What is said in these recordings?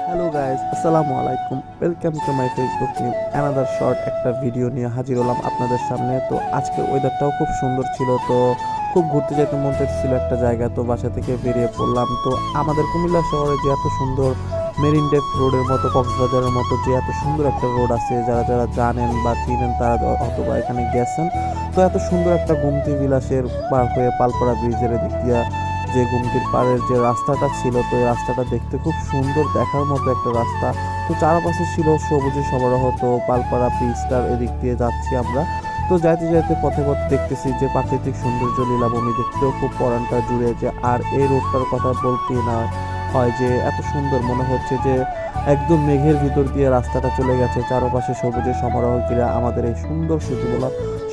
Hello guys, আসসালামু আলাইকুম। Welcome to my Facebook new another short একটা ভিডিও নিয়ে হাজির হলাম আপনাদের সামনে। তো আজকের ওয়েদারটাও খুব সুন্দর ছিল, তো খুব ঘুরতে যেতে মন চাইছিল একটা জায়গা, তো বাসা থেকে বেরিয়ে পড়লাম। তো আমাদের কুমিল্লা শহরে যে এত সুন্দর মেরিন ড্রাইভ রোডের মতো, কক্সবাজারের মতো যে এত সুন্দর একটা রোড আছে, যারা যারা জানেন বা চিনেন তারা অথবা এখানে গেছেন, তো এত সুন্দর একটা গুমতি বিলাসের পার হয়ে পালপাড়া ব্রিজের দিক দিয়ে যে গুমতির পাড়ের যে রাস্তাটা ছিল, তো এই রাস্তাটা দেখতে খুব সুন্দর, দেখার মতো একটা রাস্তা। তো চারপাশে ছিল সবুজে সমারোহ। তো পালপাড়া ব্রিজটার এদিক দিয়ে যাচ্ছি আমরা। তো যাইতে যাইতে পথে পথে দেখতেছি যে প্রাকৃতিক সৌন্দর্য লীলাভূমি দেখতেও খুব পরাণটা জুড়ে যে। আর এই রোডটার কথা বলতেই না হয় যে এত সুন্দর মনে হচ্ছে যে একদম মেঘের ভিতর দিয়ে রাস্তাটা চলে গেছে। চারপাশে সবুজে সমারোহ ঘিরে আমাদের এই সুন্দর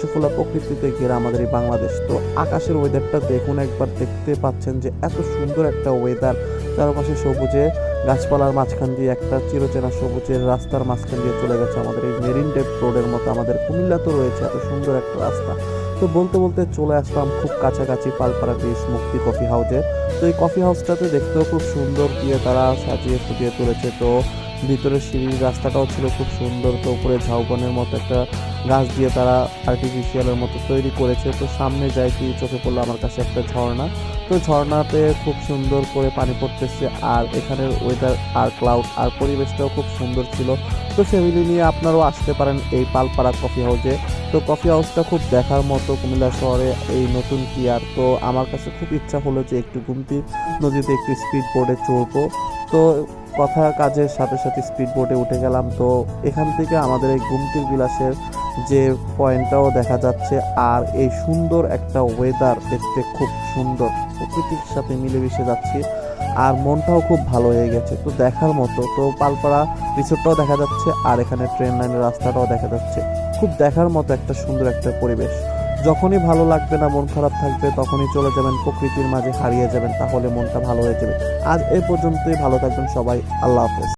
সুফলা প্রকৃতিতে ঘেরা আমাদের এই বাংলাদেশ। তো আকাশের ওয়েদারটা দেখুন একবার, দেখতে পাচ্ছেন যে এত সুন্দর একটা ওয়েদার। চারপাশে সবুজে গাছপালার মাঝখান দিয়ে একটা চিরচেনা সবুজের রাস্তার মাঝখান দিয়ে চলে গেছে আমাদের এই মেরিন ড্রাইভ রোডের মতো। আমাদের কুমিল্লা তো রয়েছে এত সুন্দর একটা রাস্তা। তো বলতে বলতে চলে আসলাম খুব কাছাকাছি পালপাড়া ব্রিজ মুক্তি কফি হাউসে। তো এই কফি হাউসটাতে দেখতেও খুব সুন্দর দিয়ে তারা সাজিয়ে ফুটিয়ে তুলেছে। তো ভিতরে সিঁড়ির রাস্তাটাও ছিল খুব সুন্দর। তো উপরে ঝাউবনের মতো একটা গাছ দিয়ে তারা আর্টিফিশিয়ালের মতো তৈরি করেছে। তো সামনে যাই কি চোখে পড়লো আমার কাছে একটা ঝর্ণা। তো ঝর্ণাতে খুব সুন্দর করে পানি পড়তেছে, আর এখানের ওয়েদার আর ক্লাউড আর পরিবেশটাও খুব সুন্দর ছিল। তো ফ্যামিলি নিয়ে আপনারাও আসতে পারেন এই পালপাড়া কফি হাউসে। তো কফি হাউসটা খুব দেখার মতো কুমিল্লা শহরে এই নতুন পিয়ার। তো আমার কাছে খুব ইচ্ছা হলো যে একটু গুমতি নদীতে একটু স্পিড বোর্ডে চড়বো। তো কথা কাজের সাথে সাথে স্পিড বোটে উঠে গেলাম। তো এখান থেকে আমাদের এই গুমতির বিলাসের যে পয়েন্টটাও দেখা যাচ্ছে, আর এই সুন্দর একটা ওয়েদার দেখতে খুব সুন্দর, প্রকৃতির সাথে মিলেমিশে যাচ্ছি, আর মনটাও খুব ভালো হয়ে গেছে। তো দেখার মতো। তো পালপাড়া রিসোর্টটাও দেখা যাচ্ছে, আর এখানে ট্রেন লাইনের রাস্তাটাও দেখা যাচ্ছে। খুব দেখার মতো একটা সুন্দর একটা পরিবেশ। যখনই ভালো লাগবে না, মন খারাপ থাকবে, তখনই চলে যাবেন প্রকৃতির মাঝে, হারিয়ে যাবেন, তাহলে মনটা ভালো হয়ে যাবে। আজ এই পর্যন্তই, ভালো থাকবেন সবাই, আল্লাহ হাফেজ।